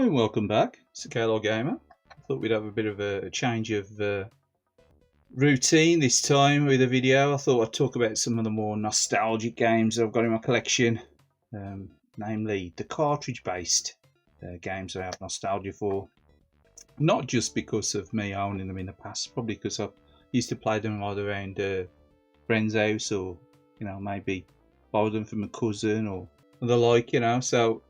and welcome back. It's the KLR Gamer. I thought we'd have a bit of a change of routine this time with a video. I thought I'd talk about some of the more nostalgic games that I've got in my collection, namely the cartridge-based games I have nostalgia for. Not just because of me owning them in the past, probably because I used to play them either around a friend's house or, maybe borrow them from a cousin or the like, So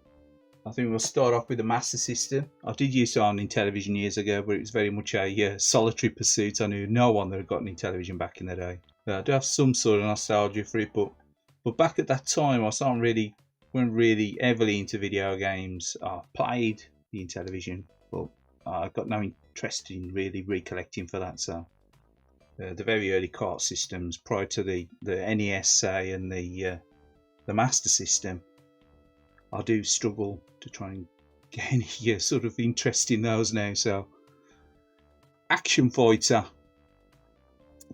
I think we'll start off with the Master System. I did use it on Intellivision years ago, but it was very much a solitary pursuit. I knew no one that had got an Intellivision back in the day. I do have some sort of nostalgia for it, but back at that time, I wasn't really heavily into video games. I played the Intellivision, but I got no interest in really recollecting for that. So the very early kart systems prior to the NES, say, and the Master System, I do struggle to try and get any sort of interest in those now. So, Action Fighter.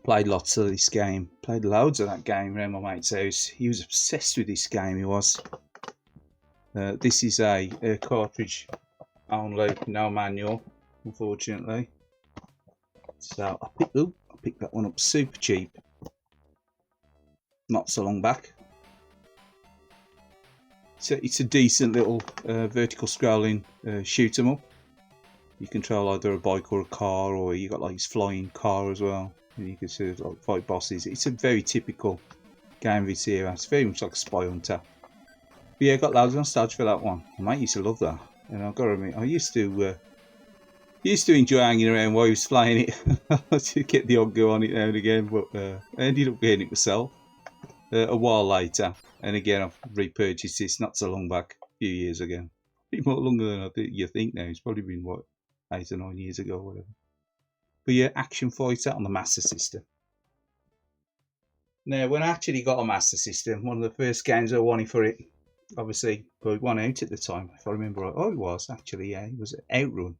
Played lots of this game. Played loads of that game around my mate's house. He was obsessed with this game, he was. This is a cartridge only, no manual, unfortunately. So, I picked that one up super cheap. Not so long back. So it's a decent little vertical scrolling shoot 'em up. You control either a bike or a car, or you got like this flying car as well. And you can sort of like fight bosses. It's a very typical game of its era. It's very much like a Spy Hunter. But yeah, I got loads of nostalgia for that one. My mate used to love that, and I've got to admit, I used to enjoy hanging around while he was flying it. To get the odd go on it now and again, but I ended up getting it myself a while later. And again, I've repurchased this not so long back, a few years ago. A bit more longer than you think now. It's probably been, 8 or 9 years ago or whatever. But yeah, Action Fighter on the Master System. Now, when I actually got a Master System, one of the first games I wanted for it, obviously, but it wasn't out at the time, if I remember right. Oh, it was actually, yeah. It was Outrun,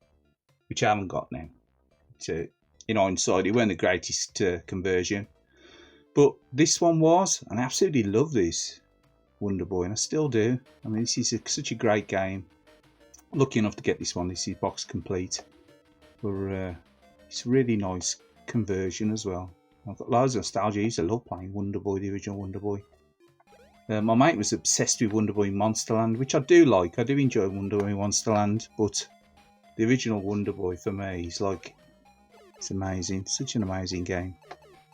which I haven't got now. In hindsight, it wasn't the greatest conversion. But this one was, and I absolutely love this Wonder Boy, and I still do. I mean, this is such a great game. Lucky enough to get this one. This is box complete. But it's a really nice conversion as well. I've got loads of nostalgia. I used to love playing Wonder Boy, the original Wonder Boy. My mate was obsessed with Wonder Boy Monsterland, which I do like. I do enjoy Wonder Boy Monsterland, but the original Wonder Boy for me is like, it's amazing. Such an amazing game.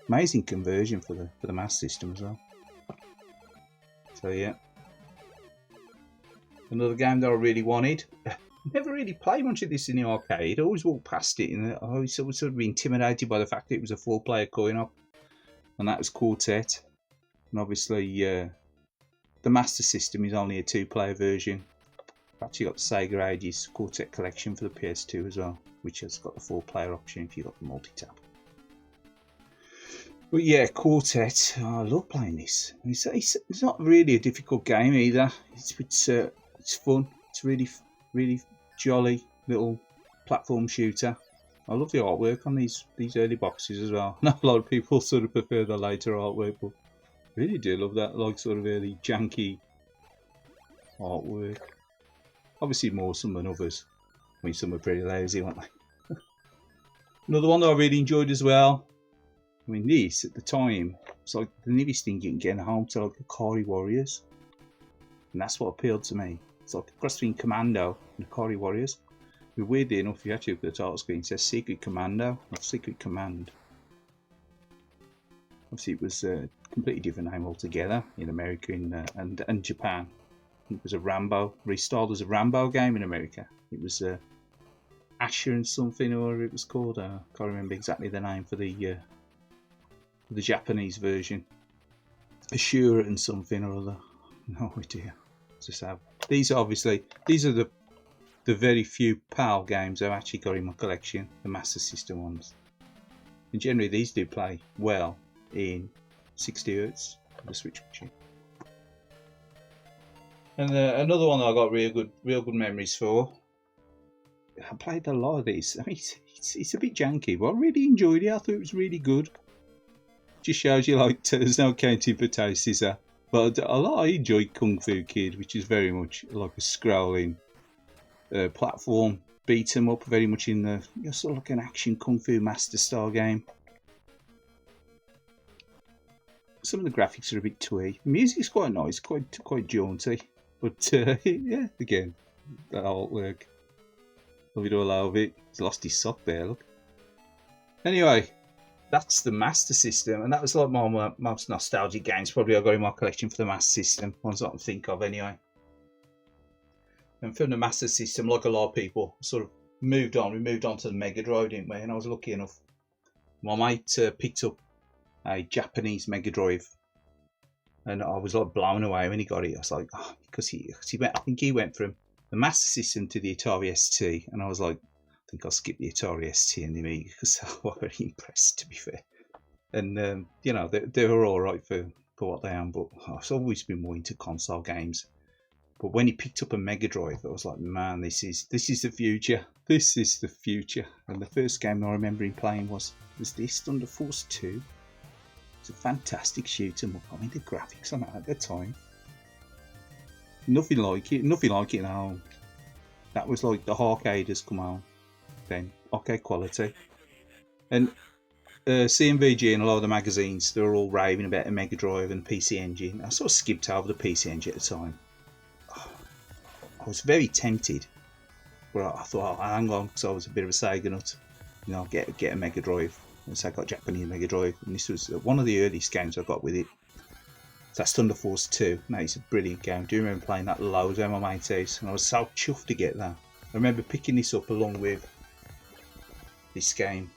Amazing conversion for the Master System as well. So yeah, another game that I really wanted. Never really played much of this in the arcade. I always walked past it, and I always sort of be intimidated by the fact that it was a 4-player coin-op, and that was Quartet. And obviously, the Master System is only a 2-player version. I've actually got the Sega Ages Quartet collection for the PS2 as well, which has got the 4-player option if you've got the multi-tap. But yeah, Quartet, I love playing this. It's not really a difficult game either. It's fun. It's really jolly little platform shooter. I love the artwork on these early boxes as well. I know a lot of people sort of prefer the later artwork, but I really do love that like sort of early janky artwork. Obviously more some than others. I mean, some are pretty lousy, aren't they? Another one that I really enjoyed as well. I mean, this at the time, it's like the nearest thing you can get home to like Akari Warriors. And that's what appealed to me. It's like a cross between Commando and Akari Warriors. But weirdly enough, if you actually look at the title screen, it says Secret Commando, not Secret Command. Obviously, it was a completely different name altogether in America and Japan. It was a Rambo, restyled as a Rambo game in America. It was Asher and something, or it was called. I can't remember exactly the name for the Japanese version. Ashura and something or other. No idea. Just have these are the very few PAL games I've actually got in my collection, the Master System ones. And generally these do play well in 60Hz the Switch machine. And another one that I got real good memories for. I played a lot of these. I mean, it's a bit janky, but I really enjoyed it. I thought it was really good. Just shows you like there's no counting for taste, is there? But I enjoyed Kung Fu Kid, which is very much like a scrolling platform beat 'em up, very much in the sort of like an action kung fu master style game. Some of the graphics are a bit twee. The music's quite nice, quite jaunty, but yeah, again, that artwork. Love it all over it. He's lost his sock there, look. Anyway, that's the Master System, and that was like my most nostalgic games. Probably I got in my collection for the Master System, ones I can think of anyway. And from the Master System, like a lot of people, sort of moved on. We moved on to the Mega Drive, didn't we? And I was lucky enough. My mate picked up a Japanese Mega Drive, and I was like blown away when he got it. I was like, oh, because he went. I think he went from the Master System to the Atari ST, and I was like, I think I'll skip the Atari ST and the Amiga because I was very impressed, to be fair. And you know, they were all right for what they are, but I've always been more into console games. But when he picked up a Mega Drive, I was like, man, this is the future. This is the future. And the first game I remember him playing was this, Thunder Force 2. It's a fantastic shoot 'em up. I mean, the graphics on that at the time, nothing like it now. That was like the arcade has come out then, arcade quality. And CMVG and a lot of the magazines, they were all raving about a Mega Drive and PC Engine. I sort of skipped over the PC Engine at the time. I was very tempted, but I thought, oh, hang on, because I was a bit of a Sega nut. You know, get a Mega Drive. So I got a Japanese Mega Drive, and this was one of the earliest games I got with it. So that's Thunder Force 2. Now, it's a brilliant game. I do remember playing that loads at my mate's house, and I was so chuffed to get that. I remember picking this up along with this game.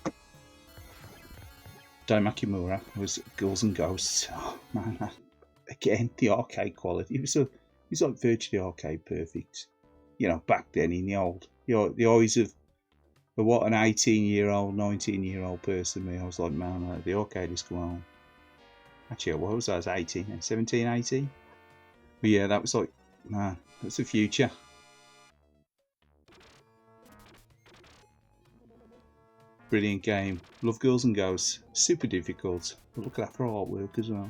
Dai Makimura was Ghouls and Ghosts. Oh man, again, the arcade quality. It was like virtually arcade perfect. You know, back then in the old, the eyes of what an 18-year-old, 19-year-old person me, I was like, man, the arcade is going on. Actually, what was I? I was 18, 17, 18. But yeah, that was like, man, that's the future. Brilliant game. Love Ghouls and Ghosts. Super difficult. But look at that for artwork as well.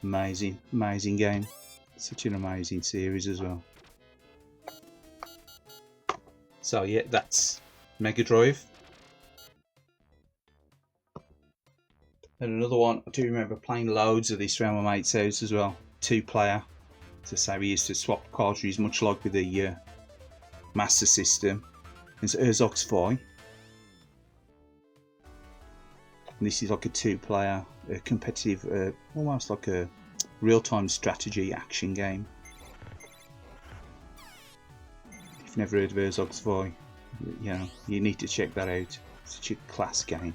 Amazing, amazing game. Such an amazing series as well. So yeah, that's Mega Drive. And another one, I do remember playing loads of this around my mate's house as well. 2-player. As I say, we used to swap cartridges, much like with the Master System. It's Urzox Fi. And this is like a 2-player, competitive, almost like a real-time strategy action game. If you've never heard of Urzox Fi, you know, you need to check that out. Such a class game.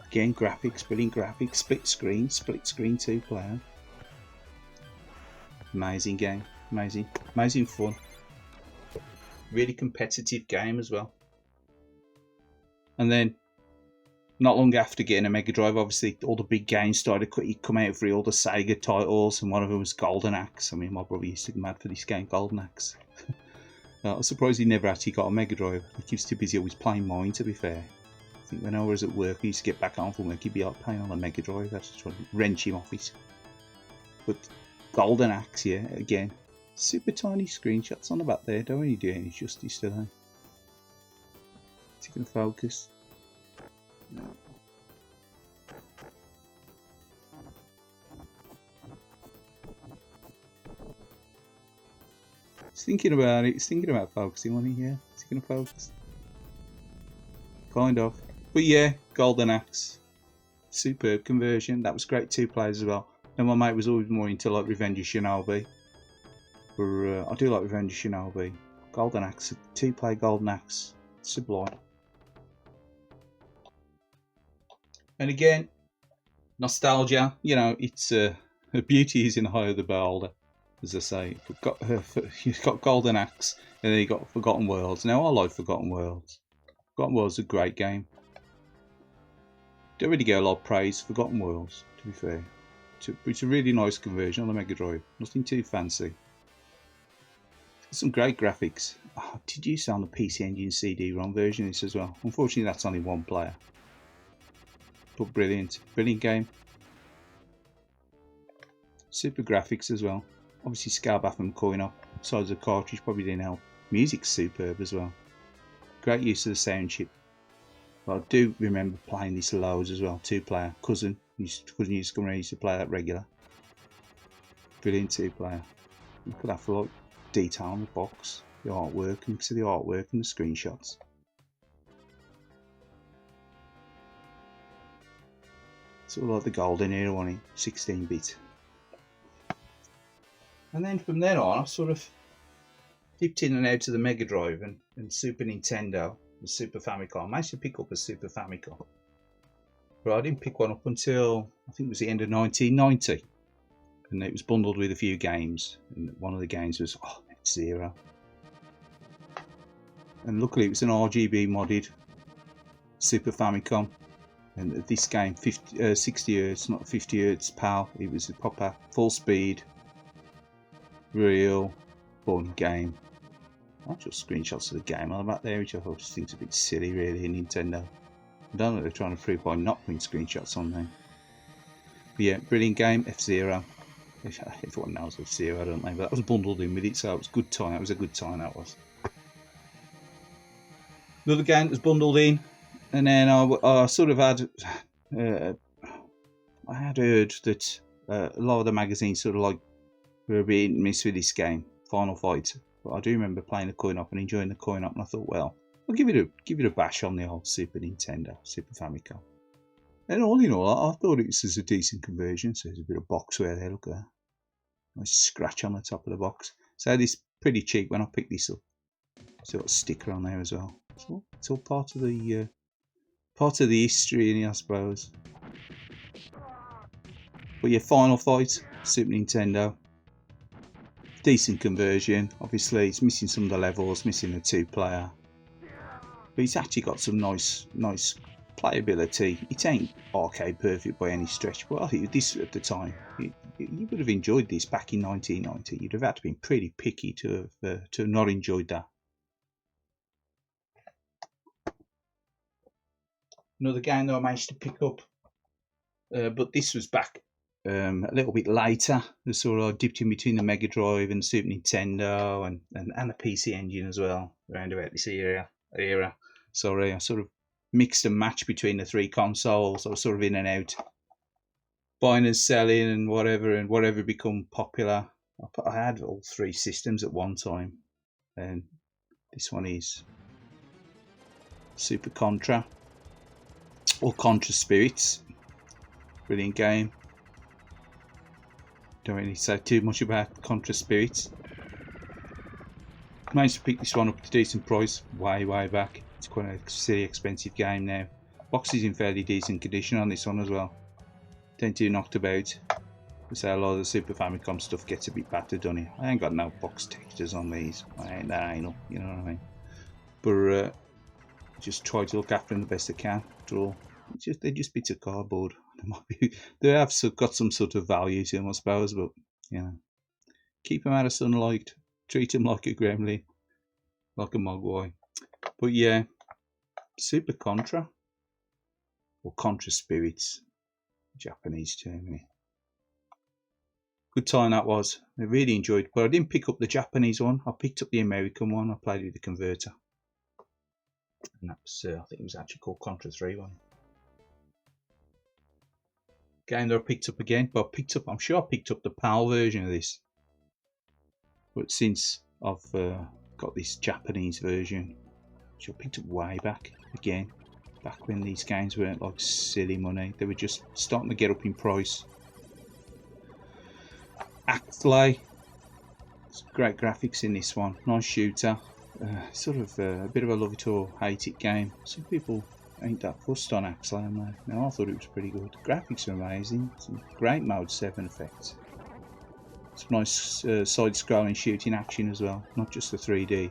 Again, graphics, brilliant graphics, split screen 2-player. Amazing game, amazing fun. Really competitive game as well. And then, not long after getting a Mega Drive, obviously all the big games started to come out for all the Sega titles, and one of them was Golden Axe. I mean, my brother used to get mad for this game, Golden Axe. I was surprised he never actually got a Mega Drive. He was too busy always playing mine, to be fair. I think when I was at work, I used to get back home from work, he'd be like playing on a Mega Drive. I just trying to wrench him off it. But Golden Axe, yeah, again, super tiny screenshots on the back there. Don't really do any justice to them. Is it going to focus? No. It's thinking about it. It's thinking about focusing on it. Yeah, is it going to focus? Kind of. But yeah, Golden Axe, superb conversion. That was great 2 players as well. And my mate was always more into like Revenge of Shinobi. I do like Revenge of Shinobi. Golden Axe, 2-player Golden Axe, sublime. And again, nostalgia. You know, it's her beauty is in the eye of the beholder, as I say. You've got Golden Axe, and then you got Forgotten Worlds. Now I like Forgotten Worlds. Forgotten Worlds is a great game. Don't really get a lot of praise. Forgotten Worlds, to be fair. It's a really nice conversion on the Mega Drive. Nothing too fancy. Some great graphics. Oh, did you say on the PC Engine CD-ROM version of this as well? Unfortunately, that's only 1 player. But brilliant. Brilliant game. Super graphics as well. Obviously scale back from coin up. Size of the cartridge probably didn't help. Music's superb as well. Great use of the sound chip. But I do remember playing this loads as well. 2-player. Cousin used to come around, used to play that regular. Brilliant 2-player. Look at that for like detail on the box, the artwork, and mix of the artwork and the screenshots. Sort of like the golden era one, 16-bit. And then from then on, I sort of dipped in and out to the Mega Drive and Super Nintendo, the Super Famicom. I managed to pick up a Super Famicom, but I didn't pick one up until I think it was the end of 1990. And it was bundled with a few games, and one of the games was F-Zero. And luckily it was an RGB modded Super Famicom, and this game 60 Hz, not 50 Hz PAL. It was a proper full speed, real fun game. Actual screenshots of the game on the back there, which I just think is a bit silly really in Nintendo. I don't know what they're trying to prove by not putting screenshots on there. But yeah, brilliant game, F-Zero. Everyone knows F-Zero, don't they? But that was bundled in with it, so it was good time. That was a good time, that was. Another game that was bundled in, and then I sort of had, I had heard that a lot of the magazines sort of like were a bit miss with this game, Final Fight. But I do remember playing the coin op and enjoying the coin op, and I thought, well, I'll give it a bash on the old Super Nintendo, Super Famicom. And all in all, I thought it was a decent conversion. So there's a bit of boxware there, look at that. Nice scratch on the top of the box. So this pretty cheap when I picked this up. So got a sticker on there as well. So it's all part of the history, I suppose. But yeah, Final Fight, Super Nintendo. Decent conversion. Obviously, it's missing some of the levels, missing the 2-player. But it's actually got some nice playability. It ain't arcade perfect by any stretch, but I think this at the time, you would have enjoyed this back in 1990. You'd have had to be pretty picky to have not enjoyed that. Another game that I managed to pick up, but this was back a little bit later. The sort of dipped in between the Mega Drive and the Super Nintendo and the PC Engine as well, around about this era. Sorry, I sort of mixed and matched between the 3 consoles. I was sort of in and out, buying and selling and whatever become popular. I had all 3 systems at one time, and this one is Super Contra, or Contra Spirits. Brilliant game. Don't really say too much about Contra Spirits. Managed to pick this one up at a decent price way back. It's quite a silly expensive game now. Box is in fairly decent condition on this one as well. Don't do knocked about. I say a lot of the Super Famicom stuff gets a bit battered on it. I ain't got no box textures on these. I ain't that anal, you know what I mean? But just try to look after them the best I can. After all, they're just bits of cardboard. They have got some sort of value to them, I suppose. But you know, keep them out of sunlight. Treat them like a gremlin, like a mogwai. But yeah, Super Contra, or Contra Spirits, Japanese term. Isn't it? Good time that was. I really enjoyed it, but I didn't pick up the Japanese one. I picked up the American one. I played with the converter, and that was I think it was actually called Contra 3 one. Game that I picked up again, but I'm sure I picked up the PAL version of this. But since I've got this Japanese version, which I picked up way back again, back when these games weren't like silly money, they were just starting to get up in price. Axley, great graphics in this one, nice shooter, sort of a bit of a love it or hate it game. Some people ain't that fussed on Axley, am they? No, I thought it was pretty good. Graphics are amazing, some great Mode 7 effects. Some nice side-scrolling shooting action as well, not just the 3D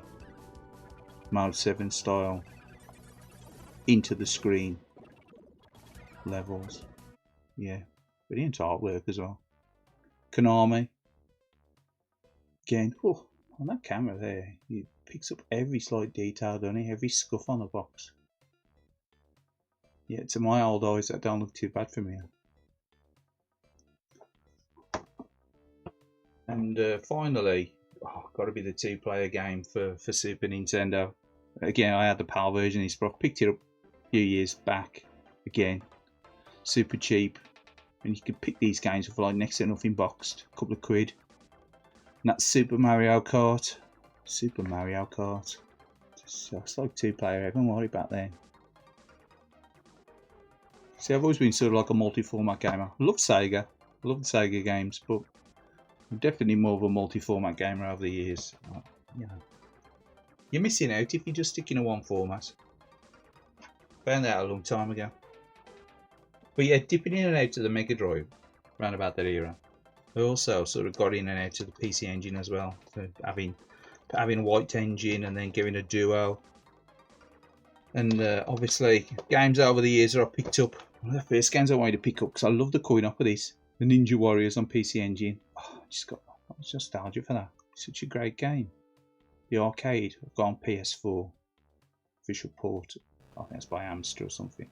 Mode 7 style into the screen levels. Yeah, brilliant artwork as well. Konami, again, on that camera there, it picks up every slight detail, doesn't it? Every scuff on the box. Yeah, to my old eyes, that don't look too bad for me. And finally, got to be the two-player game for Super Nintendo. Again, I had the PAL version of this, but I picked it up a few years back. Again, super cheap, and you could pick these games for like next to nothing boxed, a couple of quid. And that's Super Mario Kart. Super Mario Kart. It's like two-player heaven, wasn't it, back then? See, I've always been sort of like a multi-format gamer. I love Sega. I love the Sega games, but I'm definitely more of a multi-format gamer over the years. You know, you're missing out if you're just sticking to one format. Found that out a long time ago. But yeah, dipping in and out of the Mega Drive around about that era. I also sort of got in and out of the PC Engine as well. So having a white engine and then giving a duo. And obviously, games over the years that I picked up. One of the first games I wanted to pick up because I love the coin up of this. The Ninja Warriors on PC Engine. Oh, I just got nostalgia for that. It's such a great game. The arcade, I've got on PS4. Official port. I think it's by Amstrad or something.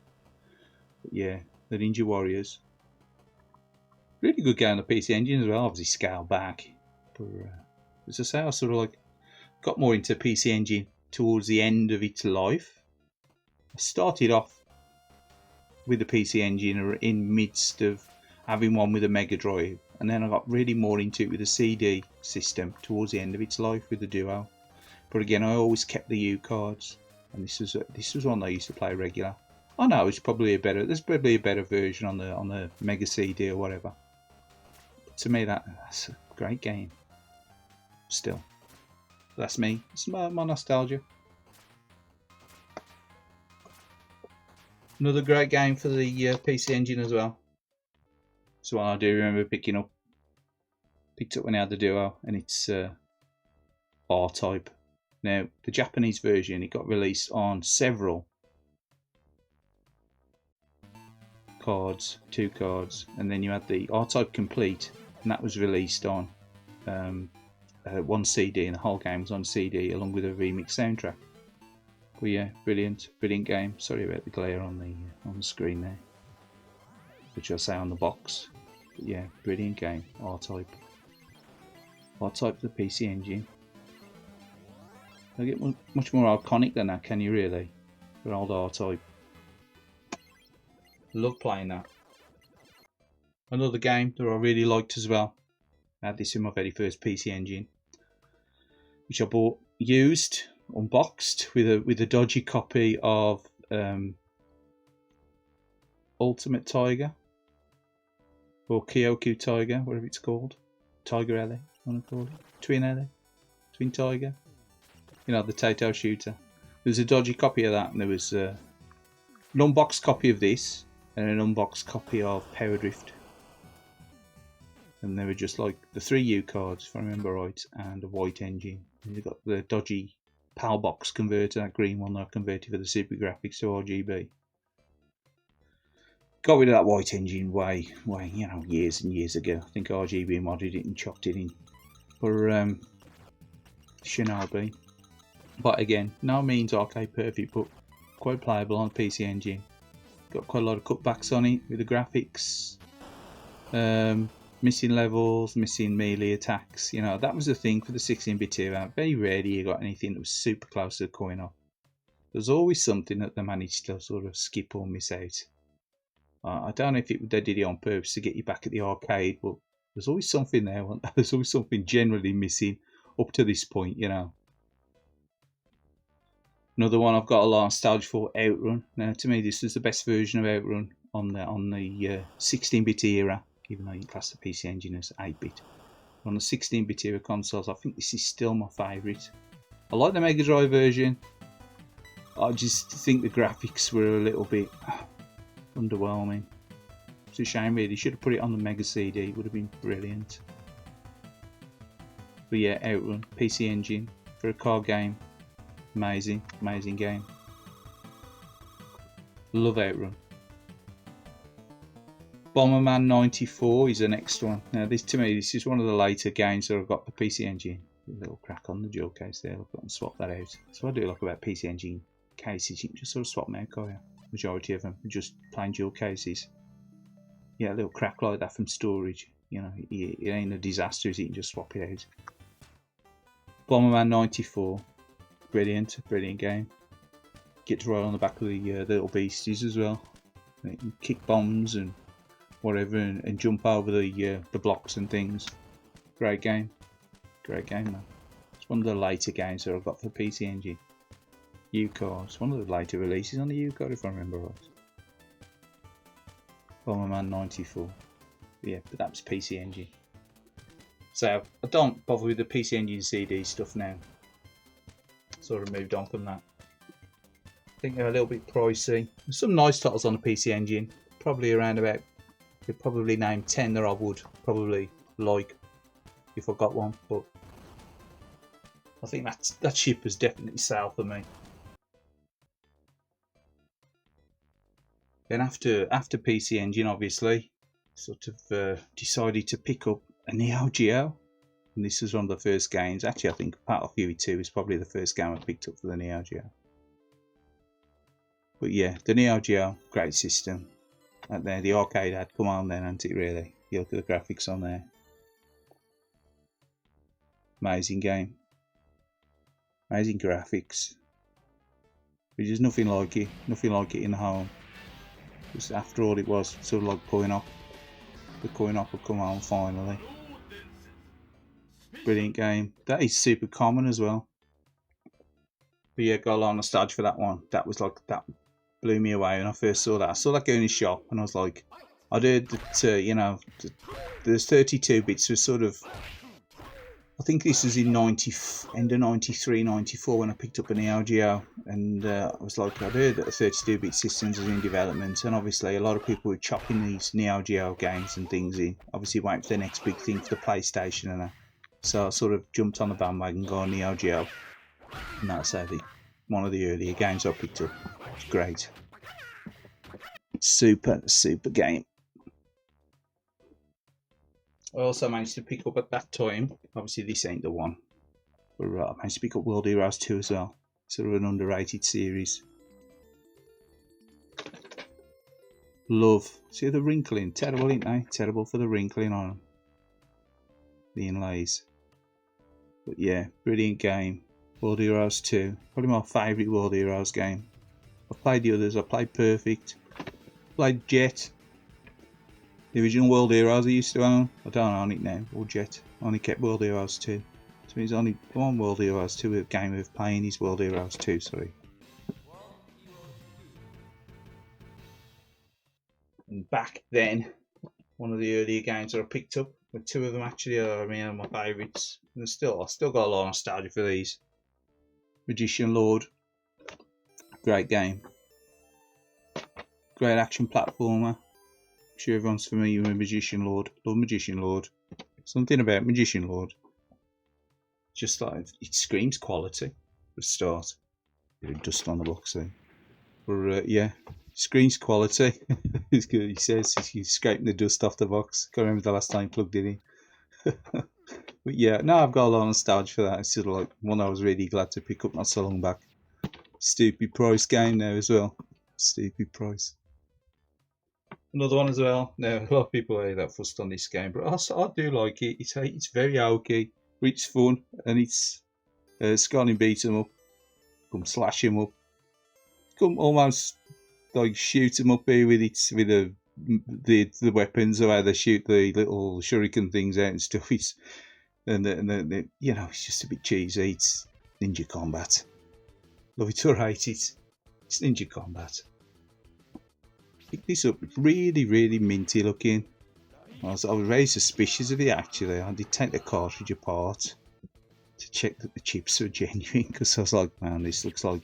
But yeah, the Ninja Warriors. Really good game on the PC Engine as well. Obviously scaled back. But as I say, I sort of like got more into PC Engine towards the end of its life. I started off with the PC Engine in midst of having one with a Mega Drive, and then I got really more into it with the CD system towards the end of its life with the Duo. But again, I always kept the U cards, and this was one I used to play regular. I know there's probably a better version on the Mega CD or whatever. But to me, that's a great game. Still, that's me. It's my nostalgia. Another great game for the PC Engine as well. So I do remember picked up when I had the Duo, and it's R-Type. Now the Japanese version, it got released on several cards, 2 cards, and then you had the R-Type Complete, and that was released on one CD, and the whole game was on CD along with a remix soundtrack. But yeah, brilliant game. Sorry about the glare on the screen there, which I say on the box. But yeah, brilliant game. R-Type. R-Type, the PC Engine. Don't get much more iconic than that, can you really? For old R-Type. Love playing that. Another game that I really liked as well. I had this in my very first PC Engine, which I bought used, unboxed, with a dodgy copy of Ultimate Tiger or Kyoku Tiger, whatever it's called. Tiger Alley, I want to call it. Twin Alley, Twin Tiger. You know, the Taito shooter. There was a dodgy copy of that, and there was an unboxed copy of this and an unboxed copy of Power Drift. And they were just like the 3 U cards, if I remember right, and a white engine. And you got the dodgy PAL box converter, that green one that I converted for the Super Graphics to RGB. Got rid of that white engine way, years and years ago. I think RGB modded it and chopped it in for Shinobi. But again, no means arcade perfect, but quite playable on PC Engine. Got quite a lot of cutbacks on it with the graphics. Missing levels, missing melee attacks. You know, that was the thing for the 16-bit era. Very rarely you got anything that was super close to the coin op. There's always something that they managed to sort of skip or miss out. I don't know if they did it on purpose to get you back at the arcade, but there's always something there. There's always something generally missing up to this point, you know. Another one I've got a lot of nostalgia for, Outrun. Now, to me, this was the best version of Outrun on the 16-bit era, even though you class the PC Engine as 8-bit. On the 16-bit era consoles, I think this is still my favourite. I like the Mega Drive version. I just think the graphics were a little bit underwhelming. It's a shame, really. Should have put it on the Mega CD. It would have been brilliant. But yeah, Outrun, PC Engine for a car game. Amazing game. Love Outrun. Bomberman 94 is the next one. Now, this is one of the later games that I've got the PC Engine. A little crack on the jewel case there. I've got to swap that out. So I do like about PC Engine cases. You can just sort of swap them out, can't you? Majority of them are just plain jewel cases. Yeah, a little crack like that from storage. You know, it ain't a disaster, you can just swap it out. Bomberman 94, brilliant game. Get to ride on the back of the little beasties as well. You can kick bombs and whatever, and jump over the blocks and things. Great game, man. It's one of the later games that I've got for PC Engine. U-Card, it's one of the later releases on the U-Card if I remember right. Bomberman 94. Yeah, but that was PC Engine. So I don't bother with the PC Engine CD stuff now. Sort of moved on from that. I think they're a little bit pricey. There's some nice titles on the PC Engine. Probably around about, you'd probably name 10 that I would probably like if I got one. But I think that ship has definitely sailed for me. Then after PC Engine, obviously, sort of decided to pick up a neogeo. And this was one of the first games. Actually, I think Part of Fury 2 is probably the first game I picked up for the neogeo. But yeah, the neogeo, great system. And there, the arcade had come on then, hasn't it really? You look at the graphics on there. Amazing game. Amazing graphics. There's just nothing like it in the home. Just after all, it was sort of like pulling up. The coin op will come home finally. Brilliant game. That is super common as well. But yeah, got a lot of nostalgia for that one. That was like, that blew me away when I first saw that. I saw that go in the shop and I was like, I'd heard that, you know, there's 32 bits was sort of, I think this was in end of 93, 94 when I picked up a Neo Geo, and I was like, I'd heard that the 32-bit systems was in development, and obviously a lot of people were chopping these Neo Geo games and things in, obviously waiting for the next big thing for the PlayStation and that. So I sort of jumped on the bandwagon, going Neo Geo, and that's one of the earlier games I picked up. It's great. Super game. I also managed to pick up at that time, obviously this ain't the one, but I managed to pick up World Heroes 2 as well. Sort of an underrated series. Love. See the wrinkling? Terrible, ain't they? Terrible for the wrinkling on them. The inlays. But yeah, brilliant game. World Heroes 2. Probably my favourite World Heroes game. I've played the others. I played Perfect. Played Jet. The original World Heroes I used to own. I don't own it now. Or Jet. I only kept World Heroes 2. So there's only one World Heroes 2 game of playing is World Heroes 2, sorry. And back then, one of the earlier games that I picked up, with two of them actually are my favourites. And I still got a lot of nostalgia for these. Magician Lord. Great game. Great action platformer. I'm sure everyone's familiar with Magician Lord. Love Magician Lord. Something about Magician Lord. Just like, it screams quality for a start. Dust on the box there. But yeah, screams quality. It's good. He says he's scraping the dust off the box. Can't remember the last time he plugged it in. But yeah, no, I've got a lot of nostalgia for that. It's sort of like one I was really glad to pick up not so long back. Stupid price game now as well. Stupid price. Another one as well. Now, a lot of people are that fussed on this game, but I do like it. It's very okay. It's fun, and it's Scarlet beat him up. Come slash him up. Come almost like shoot him up here with the weapons, or how they shoot the little shuriken things out and stuff. It's you know, it's just a bit cheesy. It's Ninja Combat. Love it or hate it, it's Ninja Combat. Pick this up. It's really minty looking. I was very suspicious of it actually. I did take the cartridge apart to check that the chips were genuine, because I was like, man, this looks like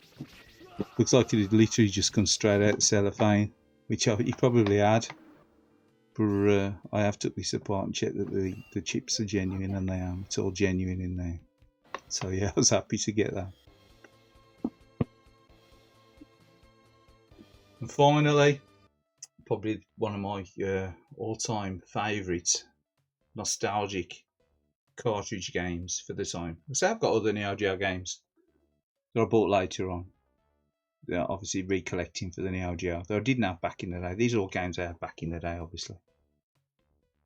it had literally just come straight out of cellophane, which he probably had. But I have took this apart and checked that the chips are genuine, and they are. It's all genuine in there. So yeah, I was happy to get that. And finally, probably one of my all-time favourite nostalgic cartridge games for the time. So I've got other Neo Geo games that I bought later on. They're obviously recollecting for the Neo Geo, though I didn't have back in the day. These are all games I had back in the day, obviously.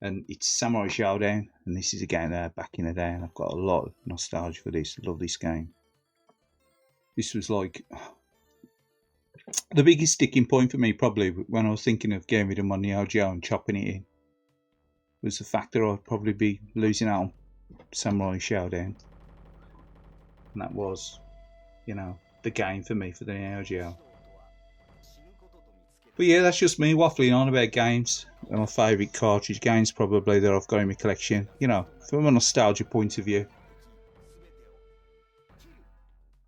and it's Samurai Showdown, and this is a game there back in the day, and I've got a lot of nostalgia for this. I love this game. This was like the biggest sticking point for me, probably when I was thinking of getting rid of my neogeo and chopping it in, was the fact that I'd probably be losing out on Samurai Showdown, and that was, you know, the game for me for the neogeo. But yeah, that's just me waffling on about games. My favourite cartridge games probably that I've got in my collection, you know, from a nostalgia point of view.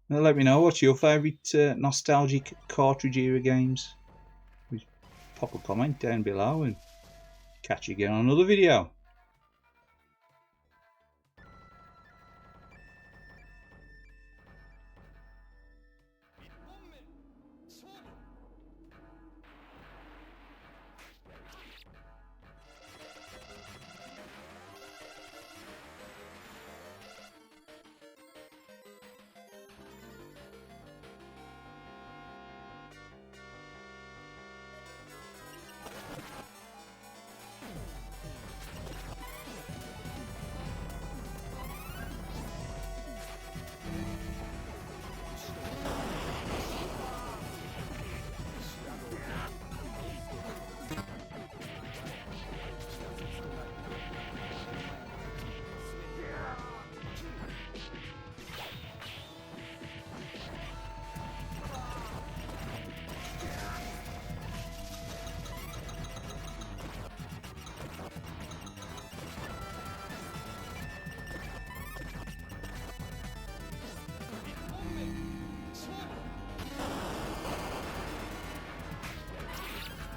Now let me know, what's your favourite nostalgic cartridge era games? Just pop a comment down below and catch you again on another video.